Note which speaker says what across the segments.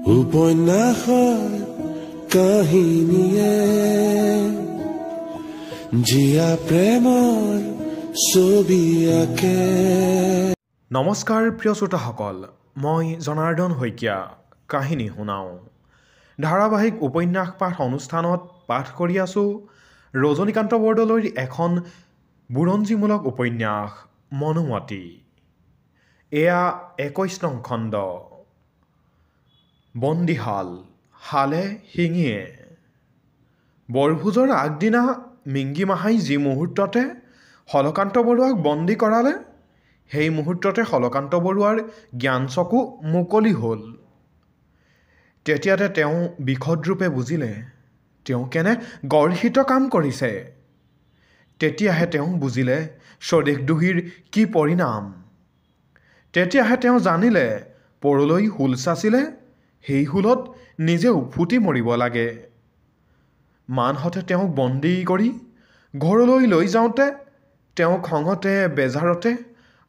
Speaker 1: উপন্যাসৰ কাহিনীয়ে জিয়া প্ৰেমৰ ছবি আঁকে।
Speaker 2: নমস্কাৰ প্ৰিয় শ্ৰোতাসকল, মই জনাৰ্দন শইকীয়া কাহিনী শুনাওঁ। ধাৰাবাহিক উপন্যাস পাঠ অনুষ্ঠানত পাঠ কৰি আছোঁ ৰজনীকান্ত বৰদলৈৰ এখন বুৰঞ্জীমূলক উপন্যাস মনুমতী। এয়া ২১ নং খণ্ড। বন্দীশাল শালে শিঙিয়ে। বৰভোজৰ আগদিনা মিংগি মাহাই যি মুহূৰ্ততে হলকান্ত বৰুৱাক বন্দী কৰালে, সেই মুহূৰ্ততে হলকান্ত বৰুৱাৰ জ্ঞান চকু মুকলি হ'ল। তেতিয়াতে তেওঁ বিশদৰূপে বুজিলে তেওঁ কেনে গৰ্হিত কাম কৰিছে। তেতিয়াহে তেওঁ বুজিলে স্বদেশদ্ৰোহীৰ কি পৰিণাম। তেতিয়াহে তেওঁ জানিলে পৰলৈ হুল চাচিলে সেই হুলত নিজে উফুটি মৰিব লাগে। মানহঁতে তেওঁক বন্দী কৰি ঘৰলৈ লৈ যাওঁতে তেওঁ খঙতে বেজাৰতে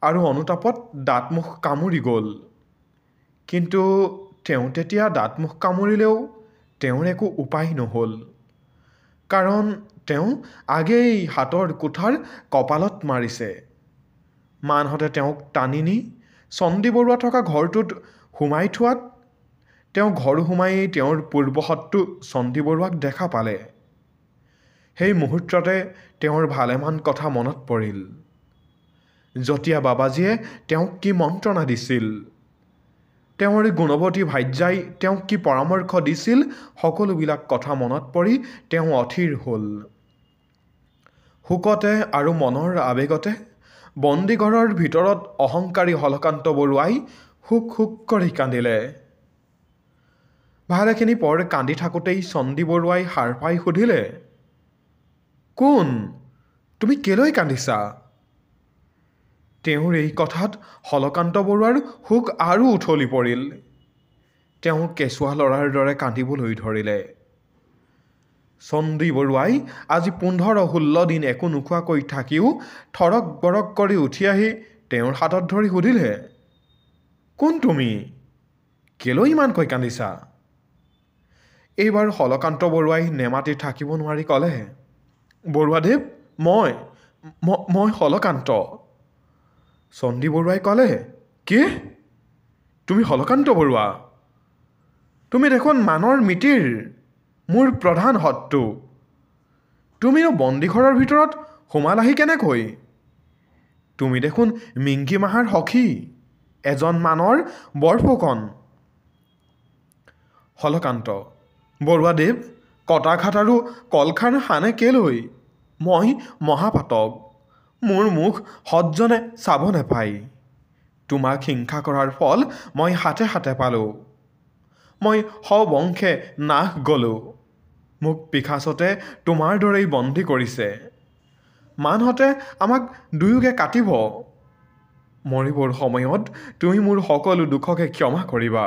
Speaker 2: আৰু অনুতাপত দাঁতমুখ কামুৰি গ'ল। কিন্তু তেওঁ তেতিয়া দাঁতমুখ কামুৰিলেও তেওঁৰ একো উপায় নহ'ল, কাৰণ তেওঁ আগেই হাতৰ কুঠাৰ কপালত মাৰিছে। মানহঁতে তেওঁক টানি নি চণ্ডী বৰুৱা থকা ঘৰটোত সোমাই থোৱাত তেওঁ ঘৰ সোমাই তেওঁৰ পূৰ্বশত্ৰু চণ্ডী বৰুৱাক দেখা পালে। সেই মুহূৰ্ততে তেওঁৰ ভালেমান কথা মনত পৰিল। জতীয়া বাবাজীয়ে তেওঁক কি মন্ত্ৰণা দিছিল, তেওঁৰ গুণৱতী ভাৰ্যাই তেওঁক কি পৰামৰ্শ দিছিল, সকলোবিলাক কথা মনত পৰি তেওঁ অথিৰ হ'ল। শোকতে আৰু মনৰ আৱেগতে বন্দীঘৰৰ ভিতৰত অহংকাৰী হলকান্ত বৰুৱাই হুক হুক কৰি কান্দিলে। ভালেখিনি পৰ কান্দি থাকোঁতেই চণ্ডী বৰুৱাই সাৰ পাই সুধিলে, কোন? তুমি কেলৈ কান্দিছা? তেওঁৰ এই কথাত হলকান্ত বৰুৱাৰ হুক আৰু উঠলি পৰিল। তেওঁ কেঁচুৱা ল'ৰাৰ দৰে কান্দিবলৈ ধৰিলে। চণ্ডী বৰুৱাই আজি ১৫-১৬ দিন একো নোখোৱাকৈ থাকিও থৰক বৰক কৰি উঠি আহি তেওঁৰ হাতত ধৰি সুধিলে, কোন তুমি? কেলৈ ইমানকৈ কান্দিছা? এইবাৰ হলকান্ত বৰুৱাই নেমাতি থাকিব নোৱাৰি ক'লে, বৰুৱাদেৱ, মই হলকান্ত। চণ্ডী বৰুৱাই ক'লে, কি? তুমি হলকান্ত বৰুৱা? তুমি দেখোন মানৰ মিতিৰ, মোৰ প্ৰধান শত্ৰু। তুমিনো বন্দীঘৰৰ ভিতৰত সোমালাহি কেনেকৈ? তুমি দেখোন মিংগি মাহাৰ সখী, এজন মানৰ বৰফুকন। হলকান্ত, বৰুৱাদেৱ, কটাঘাত আৰু কলখাৰ হানে কেলৈ? মই মহাপাতক, মোৰ মুখ সজ্জনে চাব নেপায়। তোমাক হিংসা কৰাৰ ফল মই হাতে হাতে পালোঁ। মই সবংশে নাশ গ'লোঁ। মোক পিশাচতে তোমাৰ দৰেই বন্দী কৰিছে। মানহঁতে আমাক দুয়োকে কাটিব। মৰিবৰ সময়ত তুমি মোৰ সকলো দুখকে ক্ষমা কৰিবা।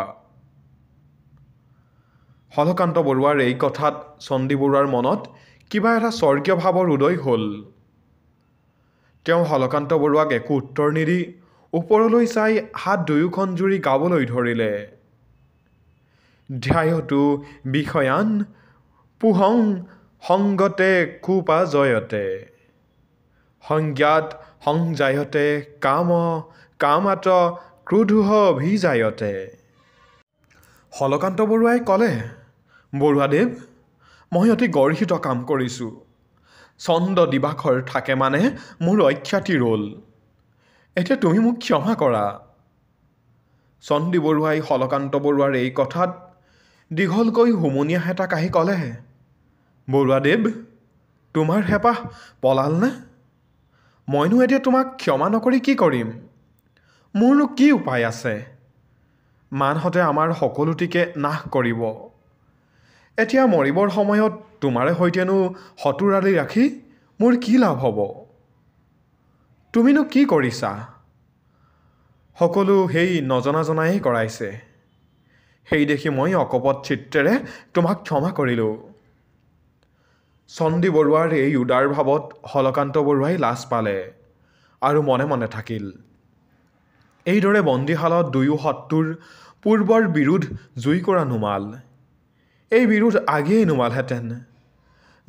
Speaker 2: হলকান্ত বৰুৱাৰ এই কথাত চণ্ডী বৰুৱাৰ মনত কিবা এটা স্বৰ্গীয় ভাৱৰ উদয় হ'ল। তেওঁ হলকান্ত বৰুৱাক একো উত্তৰ নিদি ওপৰলৈ চাই হাত দুয়োখন জুৰি গাবলৈ ধৰিলে, ধ্যায়তু বিষয়ান পুহং সংগতে কুপাজয়তে, সংজ্ঞাত সংজায়তে কাম কামাত ক্ৰোধোহ ভিজায়তে। হলকান্ত বৰুৱাই ক'লে, বৰুৱাদেৱ, মই অতি গৰ্হিত কাম কৰিছোঁ। চন্দ দিবাকৰ থাকে মানে মোৰ অখ্যাতি ৰ'ল। এতিয়া তুমি মোক ক্ষমা কৰা। চণ্ডী বৰুৱাই হলকান্ত বৰুৱাৰ এই কথাত দীঘলকৈ হুমুনিয়া হেতা কাঢ়ি ক'লে, বৰুৱাদেৱ, তোমাৰ হেঁপাহ পলালনে? মইনো এতিয়া তোমাক ক্ষমা নকৰি কি কৰিম? মোৰনো কি উপায় আছে? মানহঁতে আমাৰ সকলোটিকে নাশ কৰিব। এতিয়া মৰিবৰ সময়ত তোমাৰে সৈতেনো সতুৰালি ৰাখি মোৰ কি লাভ হ'ব? তুমিনো কি কৰিছা? সকলো সেই নজনা জনায়েই কৰাইছে। সেই দেখি মই অকপট চিত্তেৰে তোমাক ক্ষমা কৰিলোঁ। চণ্ডী বৰুৱাৰ এই উদাৰ ভাৱত হলকান্ত বৰুৱাই লাজ পালে আৰু মনে মনে থাকিল। এইদৰে বন্দীশালত দুয়ো শত্ৰুৰ পূৰ্বৰ বিৰোধ জুই কৰা নুমাল। এই বিৰোধ আগেয়ে নুমালহেঁতেন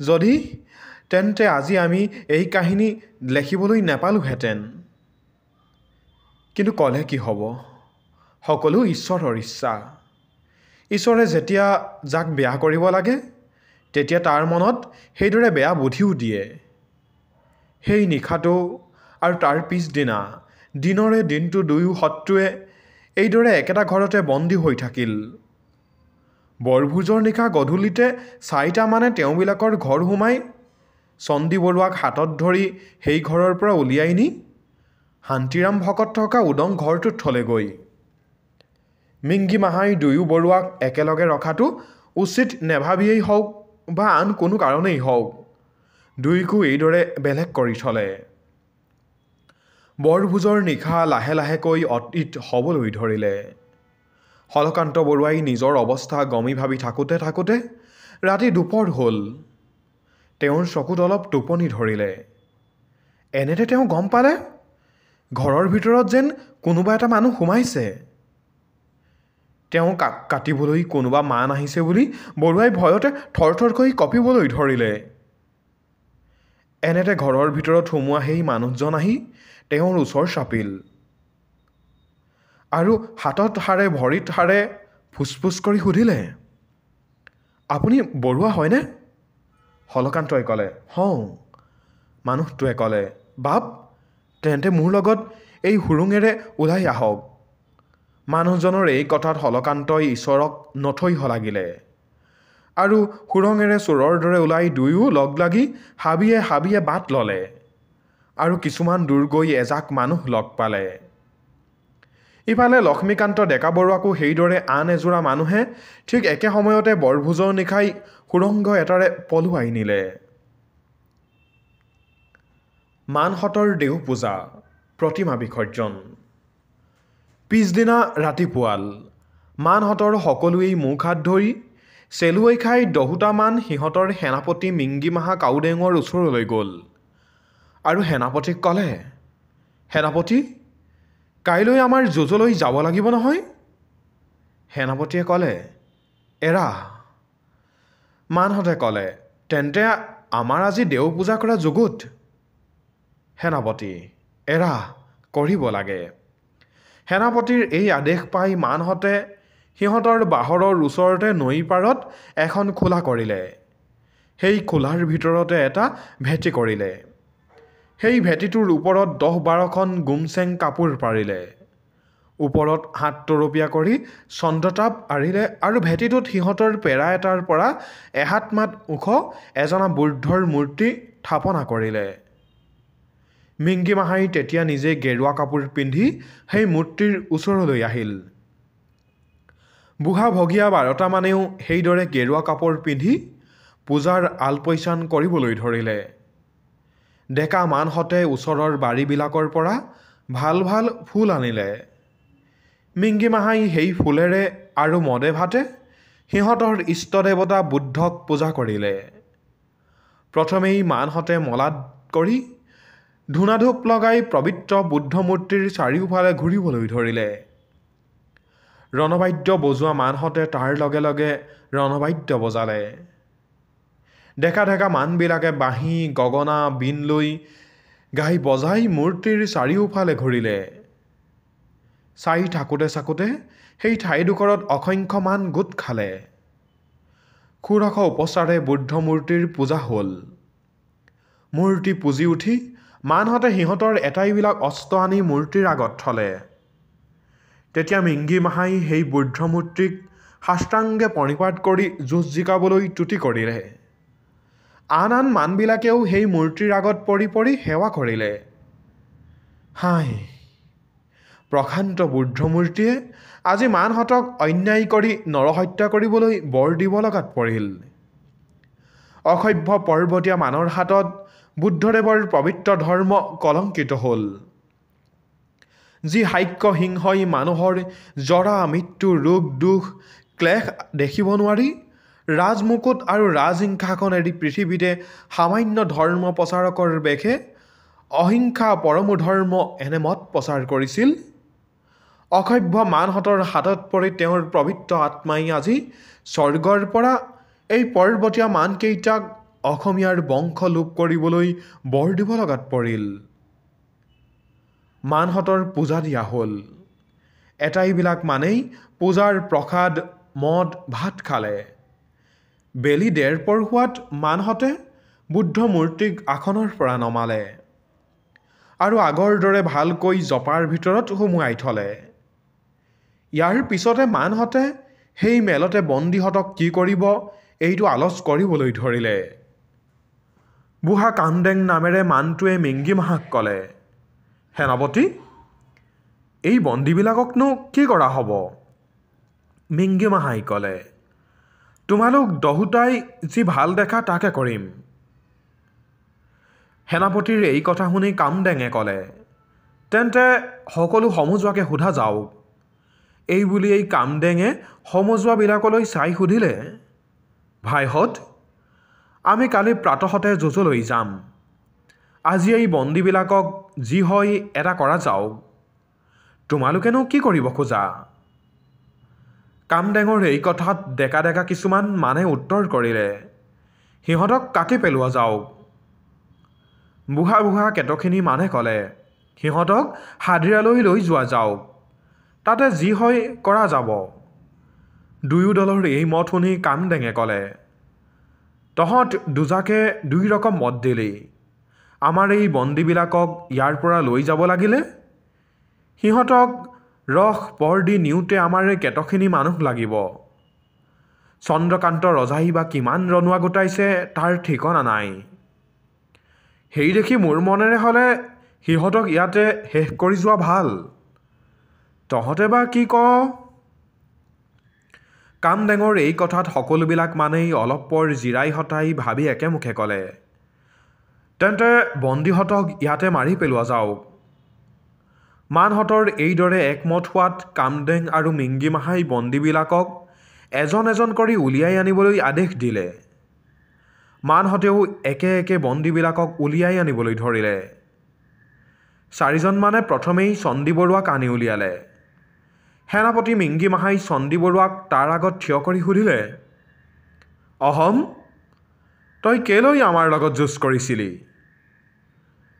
Speaker 2: যদি তেন্তে আজি আমি এই কাহিনী লেখিবলৈ নেপালোহেঁতেন। কিন্তু ক'লে কি হ'ব? সকলো ঈশ্বৰৰ ইচ্ছা। ঈশ্বৰে যেতিয়া যাক বেয়া কৰিব লাগে তেতিয়া তাৰ মনত সেইদৰে বেয়া বুদ্ধিও দিয়ে। সেই নিশাটো আৰু তাৰ পিছদিনা দিনৰে দিনটো দুয়ো শত্ৰুৱে এইদৰে একেটা ঘৰতে বন্দী হৈ থাকিল। বৰভোজৰ নিশা গধূলিতে 4টামানে তেওঁবিলাকৰ ঘৰ সোমাই চণ্ডী বৰুৱাক হাতত ধৰি সেই ঘৰৰ পৰা উলিয়াই নি শান্তিৰাম ভকত থকা উদং ঘৰটোত থলেগৈ। মিংগি মাহাই দুয়ো বৰুৱাক একেলগে ৰখাটো উচিত নেভাবিয়েই হওক বা আন কোনো কাৰণেই হওক দুয়োকো এইদৰে বেলেগ কৰি থলে। বৰভোজৰ নিশা লাহে লাহেকৈ অতীত হ'বলৈ ধৰিলে। হলকান্ত বৰুৱাই নিজৰ অৱস্থা গমি ভাবি থাকোঁতে থাকোঁতে ৰাতি দুপৰ হ'ল। তেওঁৰ চকুত অলপ টোপনি ধৰিলে। এনেতে তেওঁ গম পালে ঘৰৰ ভিতৰত যেন কোনোবা এটা মানুহ সোমাইছে। তেওঁ কাটিবলৈ কোনোবা মান আহিছে বুলি বৰুৱাই ভয়তে থৰথৰকৈ কঁপিবলৈ ধৰিলে। এনেতে ঘৰৰ ভিতৰত সোমোৱা সেই মানুহজন আহি তেওঁৰ ওচৰ চাপিল আৰু হাতত হাড়ে ভৰিত হাড়ে ফুচফুচ কৰি সুধিলে, আপুনি বৰুৱা হয়নে? হলকান্তই ক'লে, হওঁ। মানুহটোৱে ক'লে, বাপ তেন্তে মোৰ লগত এই হুৰুঙেৰে ওলাই আহক। মানুহজনৰ এই কথাত হলকান্তই ঈশ্বৰক নথৈ লাগিলে আৰু হুৰঙেৰে চোৰৰ দৰে ওলাই দুয়ো লগ লাগি হাবিয়ে হাবিয়ে বাট ল'লে আৰু কিছুমান দূৰ গৈ এজাক মানুহ লগ পালে। ইফালে লক্ষ্মীকান্ত ডেকা বৰুৱাকো সেইদৰে আন এযোৰা মানুহে ঠিক একে সময়তে বৰভোজৰ নিশাই সুৰংগ এটাৰে পলুৱাই নিলে। মানহঁতৰ দেও পূজা, প্ৰতিমা বিসৰ্জন। পিছদিনা ৰাতিপুৱাল মানহঁতৰ সকলোৱেই মুখ হাত ধৰি চেলুৱৈ খাই 10টামান সিহঁতৰ সেনাপতি মিংগি মাহা কাউডেঙৰ ওচৰলৈ গ'ল আৰু সেনাপতিক ক'লে, সেনাপতি কাইলৈ আমাৰ যুঁজলৈ যাব লাগিব নহয়? সেনাপতিয়ে ক'লে, এৰা। মানহঁতে ক'লে, তেন্তে আমাৰ আজি দেও পূজা কৰা যুগুত। সেনাপতি, এৰা, কৰিব লাগে। সেনাপতিৰ এই আদেশ পাই মানহঁতে সিহঁতৰ বাহৰৰ ওচৰতে নৈ পাৰত এখন খোলা কৰিলে। সেই খোলাৰ ভিতৰতে এটা ভেটি কৰিলে। সেই ভেটিটোৰ ওপৰত 10-12খন গুমচেং কাপোৰ পাৰিলে। ওপৰত 7 তৰপীয়া কৰি চন্দ্ৰতাপ আঁৰিলে আৰু ভেটিটোত সিহঁতৰ পেৰা এটাৰ পৰা 1 হাতমান ওখ এজনা বুদ্ধৰ মূৰ্তি থাপনা কৰিলে। মিংগি মাহাই তেতিয়া নিজে গেৰুৱা কাপোৰ পিন্ধি সেই মূৰ্তিৰ ওচৰলৈ আহিল। বুঢ়া ভগীয়া 12টামানেও সেইদৰে গেৰুৱা কাপোৰ পিন্ধি পূজাৰ আলপৈচান কৰিবলৈ ধৰিলে। ডেকা মানহঁতে ওচৰৰ বাৰীবিলাকৰ পৰা ভাল ভাল ফুল আনিলে। মিংগি মাহাই সেই ফুলেৰে আৰু মদে ভাতে সিহঁতৰ ইষ্টদেৱতা বুদ্ধক পূজা কৰিলে। প্ৰথমেই মানহঁতে মলাত কৰি ধূনা-ধূপ লগাই পবিত্ৰ বুদ্ধ মূৰ্তিৰ চাৰিওফালে ঘূৰিবলৈ ধৰিলে। ৰণবাদ্য বজোৱা মানহঁতে তাৰ লগে লগে ৰণবাদ্য বজালে। ডেকা ডেকা মানবিলাকে বাঁহী গগনা বীণ লৈ গাই বজাই মূৰ্তিৰ চাৰিওফালে ঘূৰিলে। চাই থাকোঁতে চাকোঁতে সেই ঠাইডোখৰত অসংখ্য মান গোট খালে। ষোড়শ উপচাৰে বুদ্ধ মূৰ্তিৰ পূজা হ'ল। মূৰ্তি পুজি উঠি মানহঁতে সিহঁতৰ এটাইবিলাক অস্ত্ৰ আনি মূৰ্তিৰ আগত থলে। তেতিয়া মিংগি মাহাই সেই বুদ্ধ মূৰ্তিক সাষ্টাংগে প্ৰণিপাত কৰি যুঁজ জিকাবলৈ তুতি কৰিলে। আন আন মানবিলাকেও সেই মূৰ্তিৰ আগত পৰি পৰি সেৱা কৰিলে। হাই, প্ৰশান্ত বুদ্ধ মূৰ্তিয়ে আজি মানহঁতক অন্যায় কৰি নৰহত্যা কৰিবলৈ বৰ দিব লগাত পৰিল। অসভ্য পৰ্বতীয়া মানৰ হাতত বুদ্ধদেৱৰ পবিত্ৰ ধৰ্ম কলংকিত হ'ল। যি শাক্য সিংহই মানুহৰ জৰা মৃত্যু ৰোগ দুখ ক্লেশ দেখিব নোৱাৰি ৰাজমুকুট আৰু ৰাজসিংহাসন এৰি পৃথিৱীতে সামান্য ধৰ্ম প্ৰচাৰকৰ বেশে অহিংসা পৰমো ধৰ্ম এনে মত প্ৰচাৰ কৰিছিল, অসভ্য মানহঁতৰ হাতত পৰি তেওঁৰ পবিত্ৰ আত্মাই আজি স্বৰ্গৰ পৰা এই পৰ্বতীয়া মানকেইটাক অসমীয়াৰ বংশ লোপ কৰিবলৈ বৰ দিব লগাত পৰিল। মানহঁতৰ পূজা দিয়া হ'ল। এটাইবিলাক মানেই পূজাৰ প্ৰসাদ মদ ভাত খালে। বেলি ডেৰ পৰ হোৱাত মানহঁতে বুদ্ধ মূৰ্তিক আসনৰ পৰা নমালে আৰু আগৰ দৰে ভালকৈ জপাৰ ভিতৰত সুমুৱাই থলে। ইয়াৰ পিছতে মানহঁতে সেই মেলতে বন্দীহঁতক কি কৰিব এইটো আলোচ কৰিবলৈ ধৰিলে। বুঢ়া কামদেং নামেৰে মানটোৱে মিংগি মাহাক ক'লে, সেনাপতি, এই বন্দীবিলাককনো কি কৰা হ'ব? মিংগি মাহাই ক'লে, তোমালোক দহোটাই যি ভাল দেখা তাকে কৰিম। সেনাপতিৰ এই কথা শুনি কামদেঙে ক'লে, তেন্তে সকলো সমজুৱাকে সোধা যাওক। এই বুলি এই কামদেঙে সমজুৱাবিলাকলৈ চাই সুধিলে, ভাইহঁত, আমি কালি প্ৰাতঃতে যুঁজলৈ যাম। আজি এই বন্দীবিলাকক যি হয় এটা কৰা যাওক। তোমালোকেনো কি কৰিব খোজা? কামদেঙৰ এই কথাত ডেকা ডেকা কিছুমান মানে উত্তৰ কৰিলে, সিহঁতক কাটি পেলোৱা যাওক। বুঢ়া বুঢ়া কেতখিনি মানে ক'লে, সিহঁতক হাজিৰালৈ লৈ যোৱা যাওক, তাতে যি হয় কৰা যাব। দুয়ো দলৰ এই মত শুনি কামদেঙে ক'লে, তহঁত দুজাকে দুই ৰকম মত দিলি। আমাৰ এই বন্দীবিলাকক ইয়াৰ পৰা লৈ যাব লাগিলে সিহঁতক ৰস পৰ দি নিওঁতে আমাৰ কেতখিনি মানুহ লাগিব। চন্দ্ৰকান্ত ৰজাই বা কিমান ৰনুৱা গোটাইছে তাৰ ঠিকনা নাই। সেই দেখি মোৰ মনেৰে হ'লে সিহঁতক ইয়াতে শেষ কৰি যোৱা ভাল। তহঁতে বা কি ক? কামদেঙৰ এই কথাত সকলোবিলাক মানেই অলপ পৰ জিৰাই হতাই ভাবি একেমুখে ক'লে, তেন্তে বন্দীহঁতক ইয়াতে মাৰি পেলোৱা যাওক। মানহঁতৰ এইদৰে একমত হোৱাত কামদেং আৰু মিংগি মাহাই বন্দীবিলাকক এজন এজন কৰি উলিয়াই আনিবলৈ আদেশ দিলে। মানহঁতেও একে একে বন্দীবিলাকক উলিয়াই আনিবলৈ ধৰিলে। 4জন মানে প্ৰথমেই চণ্ডী বৰুৱাক আনি উলিয়ালে। সেনাপতি মিংগি মাহাই চণ্ডী বৰুৱাক তাৰ আগত থিয় কৰি সুধিলে, অহম, তই কেলৈ আমাৰ লগত যুঁজ কৰিছিলি?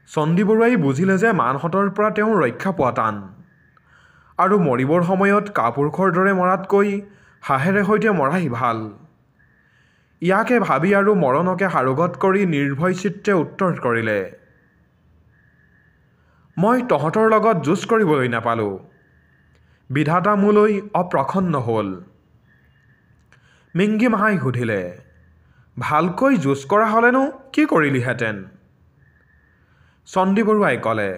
Speaker 2: চণ্ডী বৰুৱাই বুজিলে যে মানহঁতৰ পৰা তেওঁ ৰক্ষা পোৱা টান আৰু মৰিবৰ সময়ত কাপুৰুষৰ দৰে মৰাতকৈ হাঁহেৰে সৈতে মৰাই ভাল। ইয়াকে ভাবি আৰু মৰণকে সাৰোগত কৰি নিৰ্ভয় চিত্তে উত্তৰ কৰিলে, মই তহঁতৰ লগত যুঁজ কৰিবলৈ নাপালোঁ। বিধাতা মোলৈ অপ্ৰসন্ন হ'ল। মিংগি মাহাই সুধিলে, ভালকৈ যুঁজ কৰা হ'লেনো কি কৰিলিহেঁতেন? চণ্ডী বৰুৱাই ক'লে,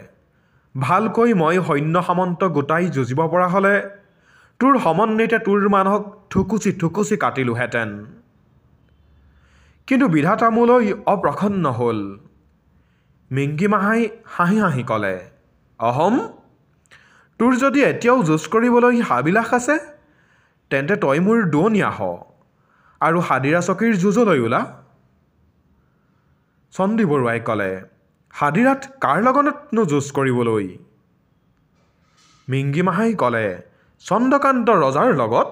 Speaker 2: ভালকৈ মই সৈন্য সামন্ত গোটাই যুঁজিব পৰা হ'লে তোৰ সমন্বিতে তোৰ মানুহক থুকুচি থুকুচি কাটিলোহেঁতেন। কিন্তু বিধাতা মোলৈ অপ্ৰসন্ন হ'ল। মিংগি মাহাই হাঁহি হাঁহি ক'লে, অহম, তোৰ যদি এতিয়াও যুঁজ কৰিবলৈ হাবিলাস আছে তেন্তে তই মোৰ দোৱনি আহ আৰু হাদিৰা চকীৰ যুঁজলৈ ওলা। চণ্ডী বৰুৱাই ক'লে, হাদিৰাত কাৰ লগতনো যুঁজ কৰিবলৈ? মিংগি মাহাই ক'লে, চন্দ্ৰকান্ত ৰজাৰ লগত।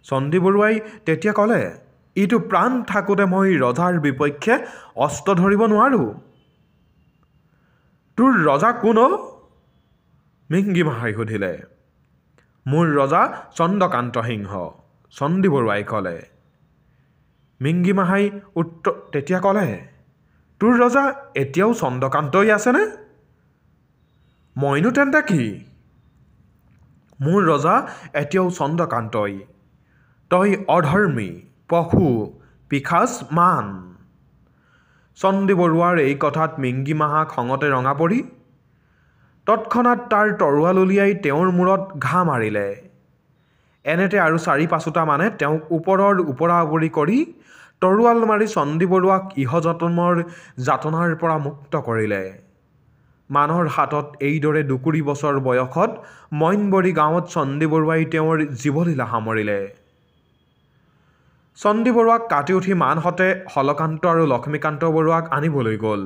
Speaker 2: চণ্ডী বৰুৱাই তেতিয়া ক'লে, ইটো প্ৰাণ থাকোঁতে মই ৰজাৰ বিপক্ষে অস্ত্ৰ ধৰিব নোৱাৰোঁ। তোৰ ৰজা কোন? মিংগি মাহাই সুধিলে। মোৰ ৰজা চন্দ্ৰকান্ত সিংহ, চণ্ডী বৰুৱাই ক'লে। মিংগি মাহাই তেতিয়া ক'লে, তোৰ ৰজা এতিয়াও চন্দ্ৰকান্তই আছেনে? মইনো তেন্তে কি? মোৰ ৰজা এতিয়াও চন্দ্ৰকান্তই। তই অধৰ্মী, পশু, পিশাচ, মান। চণ্ডী বৰুৱাৰ এই কথাত মিংগি মাহা খঙতে ৰঙা পৰি তৎক্ষণাৎ তাৰ তৰোৱাল উলিয়াই তেওঁৰ মূৰত ঘা মাৰিলে। এনেতে আৰু 4-5টা মানে তেওঁক ওপৰৰ ওপৰা ওপৰি কৰি তৰোৱাল মাৰি চণ্ডী বৰুৱাক ইহজন্মৰ যাতনাৰ পৰা মুক্ত কৰিলে। মানৰ হাতত এইদৰে 2 বছৰ বয়সত মইনবৰী গাঁৱত চণ্ডী বৰুৱাই তেওঁৰ জীৱলীলা সামৰিলে। চণ্ডী বৰুৱাক কাটি উঠি মানহঁতে হলকান্ত আৰু লক্ষ্মীকান্ত বৰুৱাক আনিবলৈ গ'ল।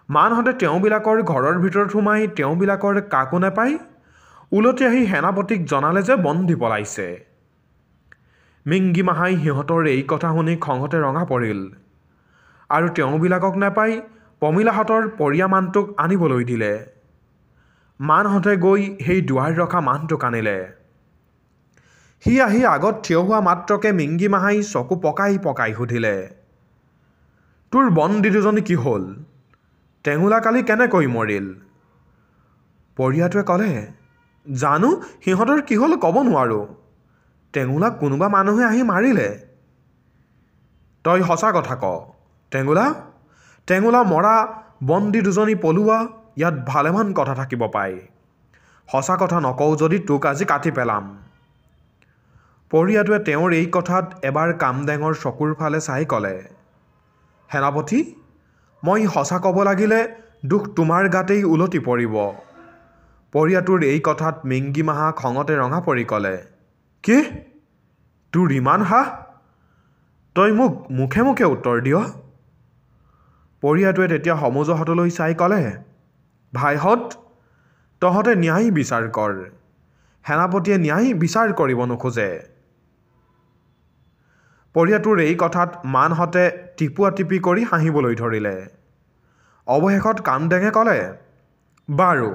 Speaker 2: মানহঁতে তেওঁবিলাকৰ ঘৰৰ ভিতৰত সোমাই তেওঁবিলাকৰ কাকো নাপায় উলটি আহি সেনাপতিক জনালে যে বন্দী পলাইছে। মিংগিমাহাই সিহঁতৰ এই কথা শুনি খঙতে ৰঙা পৰিল আৰু তেওঁবিলাকক নাপাই পমিলাহঁতৰ পৰিয়া মানুহটোক আনিবলৈ দিলে। মানহঁতে গৈ সেই দুৱাৰ ৰখা মানুহটোক আনিলে। সি আহি আগত থিয় হোৱা মাত্ৰকে মিংগিমাহাই চকু পকাই পকাই সুধিলে, তোৰ বন্দী দুজনী কি হ'ল? টেঙুলা কালি কেনেকৈ মৰিল? পৰিয়াটোৱে ক'লে, জানো সিহঁতৰ কি হ'ল ক'ব নোৱাৰোঁ। টেঙুলাক কোনোবা মানুহে আহি মাৰিলে। তই সঁচা কথা ক টেঙুলা মৰা বন্দী দুজনী পলোৱা ইয়াত ভালেমান কথা থাকিব পায়। সঁচা কথা নকওঁ যদি তোক আজি কাটি পেলাম। পৰিয়াটোৱে তেওঁৰ এই কথাত এবাৰ কামদেঙৰ চকুৰ ফালে চাই ক'লে, সেনাপতি মই সঁচা ক'ব লাগিলে দুখ তোমাৰ গাতেই উলটি পৰিব। পৰিয়াটোৰ এই কথাত মিংগিমাহা খঙতে ৰঙা পৰি ক'লে, কি তোৰ ইমান সাহ? তই মোক মুখে মুখে উত্তৰ দিয়? পৰিয়াটোৱে তেতিয়া সমজুৱাহঁতলৈ চাই ক'লে, ভাইহঁত তহঁতে ন্যায় বিচাৰ কৰ। সেনাপতিয়ে ন্যায় বিচাৰ কৰিব নোখোজে। পৰিয়াটোৰ এই কথাত মানহঁতে টিপুৱা টিপি কৰি হাঁহিবলৈ ধৰিলে। অৱশেষত কামদেঙে ক'লে, বাৰু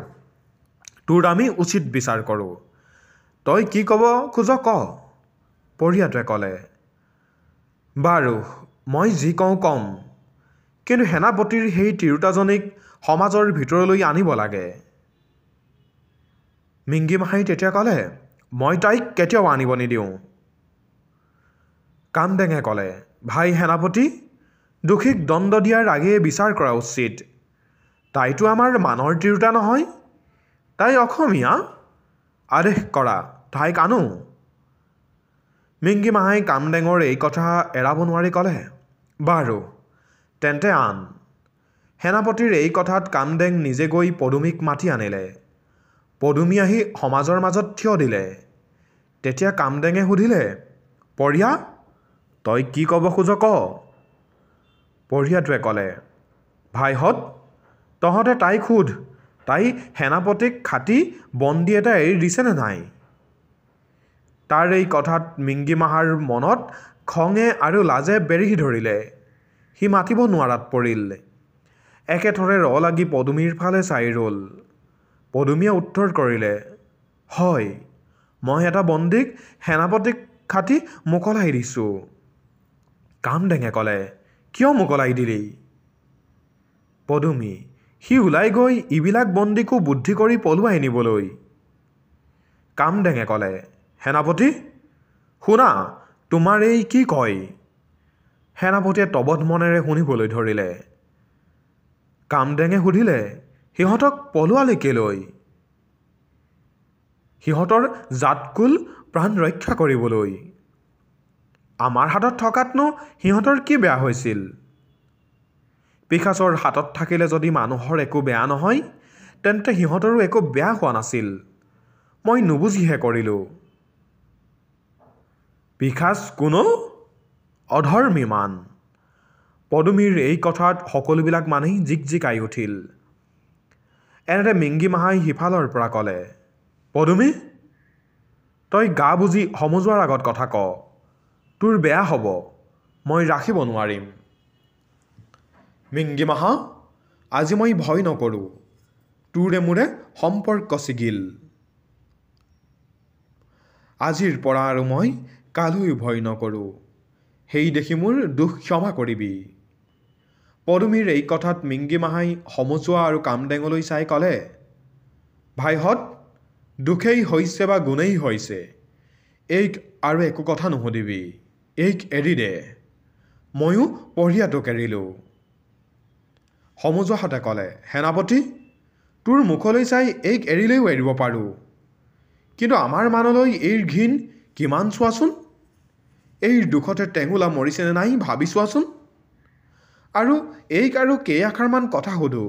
Speaker 2: তোৰ আমি উচিত বিচাৰ কৰোঁ। তই কি ক'ব খোজ ক। পৰিয়াটোৱে ক'লে, বাৰু মই যি কওঁ ক'ম, কিন্তু সেনাপতিৰ সেই তিৰোতাজনীক সমাজৰ ভিতৰলৈ আনিব লাগে। মিংগিমাহাই তেতিয়া ক'লে, মই তাইক কেতিয়াও আনিব নিদিওঁ। কামদেঙে ক'লে, ভাই সেনাপতি দোষীক দণ্ড দিয়াৰ আগেয়ে বিচাৰ কৰা উচিত। তাইতো আমাৰ মানৰ তিৰোতা নহয়, তাই অসমীয়া। আদেশ কৰা তাইক আনো। মিংগিমাহাই কামদেঙৰ এই কথা এৰাব নোৱাৰি ক'লে, বাৰু তেন্তে আন। সেনাপতিৰ এই কথাত কামদেং নিজে গৈ পদুমীক মাতি আনিলে। পদুমী আহি সমাজৰ মাজত থিয় দিলে। তেতিয়া কামদেঙে সুধিলে, পৰিয়া তই কি ক'ব খোজ ক। পৰিয়াটোৱে ক'লে, ভাইহঁত তহঁতে তাইক সোধ তাই সেনাপতিক খাটি বন্দী এটা এৰি দিছেনে নাই। তাৰ এই কথাত মিংগিমাহাৰ মনত খঙে আৰু লাজে বেৰিহি ধৰিলে। সি মাতিব নোৱাৰাত পৰিল। একেথৰে লাগি পদুমীৰ ফালে চাই ৰ'ল। পদুমীয়ে উত্তৰ কৰিলে, হয় মই এটা বন্দীক সেনাপতিক খাটি মোকলাই দিছোঁ। কামদেঙে ক'লে, কিয় মোকলাই দিলি? পদুমী, সি ওলাই গৈ ইবিলাক বন্দীকো বুদ্ধি কৰি পলুৱাই নিবলৈ। কামদেঙে ক'লে, সেনাপতি শুনা তোমাৰ এই কি কয়? সেনাপতিয়ে তবধ মনেৰে শুনিবলৈ ধৰিলে। কামদেঙে সুধিলে, সিহঁতক পলুৱালে কেলৈ? সিহঁতৰ জাতকুল প্ৰাণ ৰক্ষা কৰিবলৈ। আমাৰ হাতত থকাতনো সিহঁতৰ কি বেয়া হৈছিল? পিশাচৰ হাতত থাকিলে যদি মানুহৰ একো বেয়া নহয়, তেন্তে সিহঁতৰো একো বেয়া হোৱা নাছিল। মই নুবুজিহে কৰিলোঁ। পিশাচ কোনো? অধৰ্মী মান। পদুমীৰ এই কথাত সকলোবিলাক মানুহেই জিকজিকাই উঠিল। এনেতে মিংগিমাহাই সিফালৰ পৰা ক'লে, পদুমী তই গা বুজি সমজুৱাৰ আগত কথা ক। তোৰ বেয়া হ'ব, মই ৰাখিব নোৱাৰিম। মিংগিমাহা আজি মই ভয় নকৰোঁ। তোৰে মোৰে সম্পৰ্ক ছিগিল। আজিৰ পৰা আৰু মই কালৈও ভয় নকৰোঁ। সেই দেখি মোৰ দুখ ক্ষমা কৰিবি। পদুমীৰ এই কথাত মিংগিমাহাই সমজুৱা আৰু কামদেঙলৈ চাই ক'লে, ভাইহঁত দুখেই হৈছে বা গুণেই হৈছে, এইক আৰু একো কথা নুসুধিবি। এইক এৰি দে। ময়ো পৰিয়াটোক এৰিলোঁ। সমজুৱাহঁতে ক'লে, সেনাপতি তোৰ মুখলৈ চাই এইক এৰিলেও এৰিব পাৰোঁ, কিন্তু আমাৰ মানলৈ এইৰ ঘিণ কিমান চোৱাচোন। এইৰ দুখতে টেঙুলা মৰিছেনে নাই ভাবি চোৱাচোন। আৰু এইক আৰু কেইআষাৰমান কথা সোধো।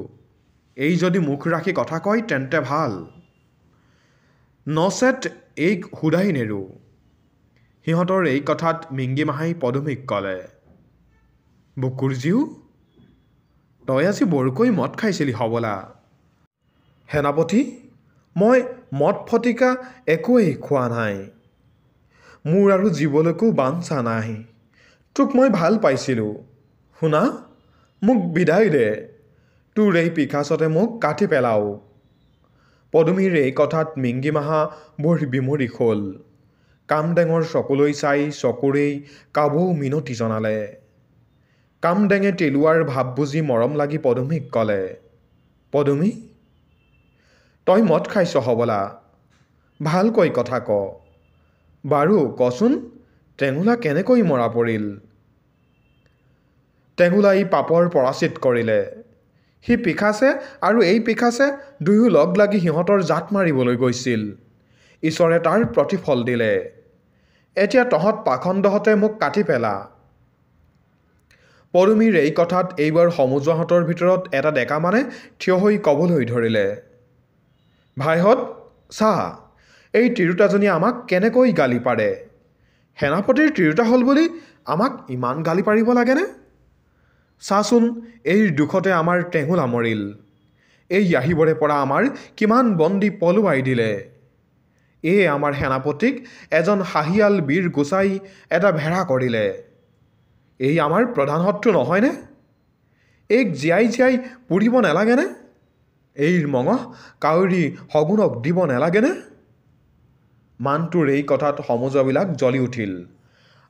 Speaker 2: এই যদি মুখ ৰাখি কথা কয় তেন্তে ভাল, নচেত এইক সোধাই নেৰোঁ। সিহঁতৰ এই কথাত মিংগিমাহাই পদুমীক ক'লে, বুকুৰ জীও তই আজি বৰকৈ মদ খাইছিলি হবলা। সেনাপতি, মই মদ ফটিকা একোৱেই খোৱা নাই। মোৰ আৰু জীৱলৈকো বাঞ্ছা নাই। তোক মই ভাল পাইছিলোঁ। শুনা, মোক বিদায় দে। তোৰ এই পিশাচতে মোক কাটি পেলাও। পদুমীৰ এই কথাত মিংগিমাহা বৰ বিমৰিক হ'ল। কামদেঙৰ চকুলৈ চাই চকুৰেই কাবৌ মিনতি জনালে। কামদেঙে তেলোৱাৰ ভাৱ বুজি মৰম লাগি পদুমীক ক'লে, পদুমী, তই মদ খাইছ হবলা। ভালকৈ কথা ক। বাৰু কচোন, টেঙুলা কেনেকৈ মৰা পৰিল? টেঙুলাই পাপৰ পৰাচিত কৰিলে। সি পিশাচে আৰু এই পিশাচে দুয়ো লগ লাগি সিহঁতৰ জাত মাৰিবলৈ গৈছিল। ঈশ্বৰে তাৰ প্ৰতিফল দিলে। এতিয়া তহঁত পাখণ্ডহঁতে মোক কাটি পেলা। পদুমীৰ এই কথাত এইবাৰ সমজুৱাহঁতৰ ভিতৰত এটা ডেকা মানে থিয় হৈ ক'বলৈ ধৰিলে, ভাইহঁত চা, এই তিৰোতাজনীয়ে আমাক কেনেকৈ গালি পাৰে। সেনাপতিৰ তিৰোতা হ'ল বুলি আমাক ইমান গালি পাৰিব লাগেনে? চাচোন, এই দুখতে আমাৰ টেঙুলা মৰিল। এই আহিবৰে পৰা আমাৰ কিমান বন্দী পলুৱাই দিলে। এই আমাৰ সেনাপতিক এজন হাঁহিয়াল বীৰ গোচাই এটা ভেড়া কৰিলে। এই আমাৰ প্ৰধান শত্ৰু নহয়নে? এইক জীয়াই জীয়াই পুৰিব নালাগেনে? এইৰ মঙহ কাউৰী শগুনক দিব নালাগেনে? মানটোৰ এই কথাত সমজুৱাবিলাক জ্বলি উঠিল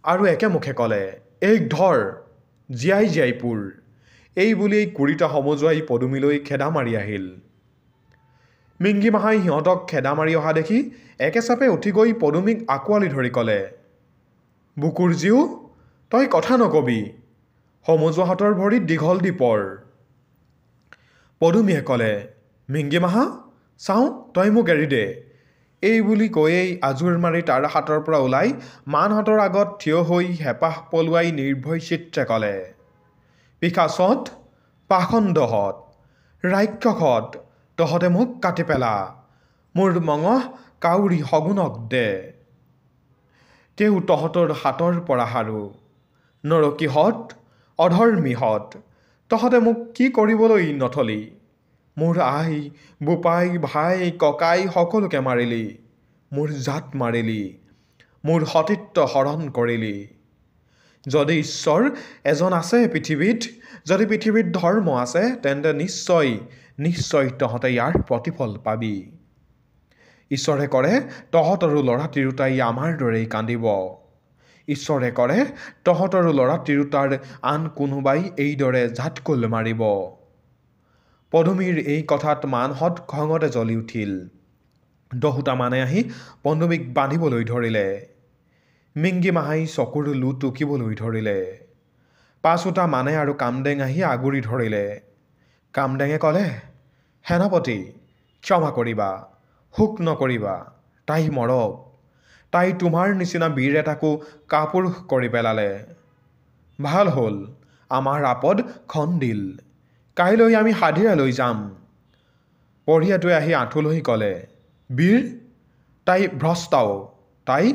Speaker 2: আৰু একেমুখে ক'লে, এইক ধৰ, জীয়াই জীয়াই পুৰ। এই বুলি কুৰিটা সমজুৱাই পদুমীলৈ খেদা মাৰি আহিল। মিংগিমাহাই সিহঁতক খেদা মাৰি অহা দেখি একেচাপে উঠি গৈ পদুমীক আঁকোৱালি ধৰি ক'লে, বুকুৰ জীও, তই কথা নকবি। সমজুৱাহঁতৰ ভৰিত দীঘল দি পৰ। পদুমীয়ে ক'লে, মিংগিমাহা, চাওঁ, তই মোক এৰি দে। এই বুলি কৈয়েই আজোৰ মাৰি তাৰ হাতৰ পৰা ওলাই মানহঁতৰ আগত থিয় হৈ হেঁপাহ পলুৱাই নিৰ্ভয় চিত্ৰে ক'লে, পিশাচহঁত, পাখণ্ডহঁত, ৰাক্ষসহঁত, তহঁতে মোক কাটি পেলা। মোৰ মঙহ কাউৰী শগুনক দে। তেও তহঁতৰ হাতৰ পৰা হাৰো। নৰকীহঁত, অধৰ্মীহঁত, তহঁতে মোক কি কৰিবলৈ নথলি? মোৰ আই, বোপাই, ভাই, ককাই সকলোকে মাৰিলি। মোৰ জাত মাৰিলি। মোৰ সতীত্ব হৰণ কৰিলি। যদি ঈশ্বৰ এজন আছে পৃথিৱীত, যদি পৃথিৱীত ধৰ্ম আছে, তেন্তে নিশ্চয় নিশ্চয় তহঁতে ইয়াৰ প্ৰতিফল পাবি। ঈশ্বৰে কৰে তহঁতৰো ল'ৰা তিৰোতাই আমাৰ দৰেই কান্দিব। ঈশ্বৰে কৰে তহঁতৰো ল'ৰা তিৰোতাৰ আন কোনোবাই এইদৰে জাতকুল মাৰিব। পদুমীৰ এই কথাত মানহঁত খঙতে জ্বলি উঠিল। দহোটা মানে আহি পদুমীক বান্ধিবলৈ ধৰিলে। মিংগিমাহাই চকুৰ লো টুকিবলৈ ধৰিলে। পাঁচোটা মানে আৰু কামদেং আহি আগুৰি ধৰিলে। কামদেঙে ক'লে, সেনাপতি, ক্ষমা কৰিবা, শোক নকৰিবা, তাই মৰক। তাই তোমাৰ নিচিনা বীৰ এটাকো কাপুৰুষ কৰি পেলালে। ভাল হ'ল, আমাৰ আপদ খন্দিল। কাইলৈ আমি হাধিৰালৈ যাম। পঢ়িয়াটোৱে আহি আঁঠুলৈ ক'লে, বীৰ, তাই ভ্ৰষ্টাও, তাই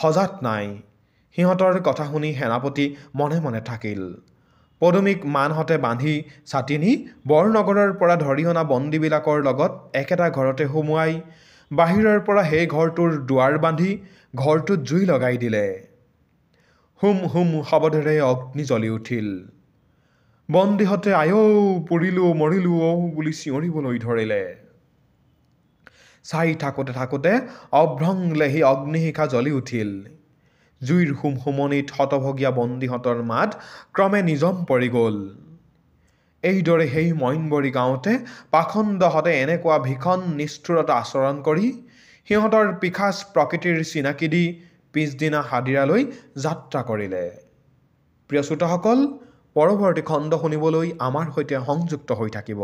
Speaker 2: সজাত নাই। সিহঁতৰ কথা শুনি সেনাপতি মনে মনে থাকিল। পদুমীক মানহঁতে বান্ধি ছাতি নি বৰনগৰৰ পৰা ধৰি অনা বন্দীবিলাকৰ লগত একেটা ঘৰতে সুমুৱাই বাহিৰৰ পৰা সেই ঘৰটোৰ দুৱাৰ বান্ধি ঘৰটোত জুই লগাই দিলে। হুম হুম শব্দেৰে অগ্নি জ্বলি উঠিল। বন্দীহঁতে আয়ৌ পুৰিলো মৰিলো ঔ বুলি চিঞৰিবলৈ ধৰিলে। চাই থাকোঁতে থাকোঁতে অভ্ৰংলেহী অগ্নিশিখা জ্বলি উঠিল। জুইৰ হুমহুমনিত হতভগীয়া বন্দীহঁতৰ মাত ক্ৰমে নিজম পৰি গ'ল। এইদৰে সেই মইনবৰী গাঁৱতে পাখণ্ডহঁতে এনেকুৱা ভীষণ নিষ্ঠুৰতা আচৰণ কৰি সিহঁতৰ পিশাচ প্ৰকৃতিৰ চিনাকি দি পিছদিনা হাদিৰালৈ যাত্ৰা কৰিলে। প্ৰিয় শ্ৰোতাসকল, পৰৱৰ্তী খণ্ড শুনিবলৈ আমাৰ সৈতে সংযুক্ত হৈ থাকিব।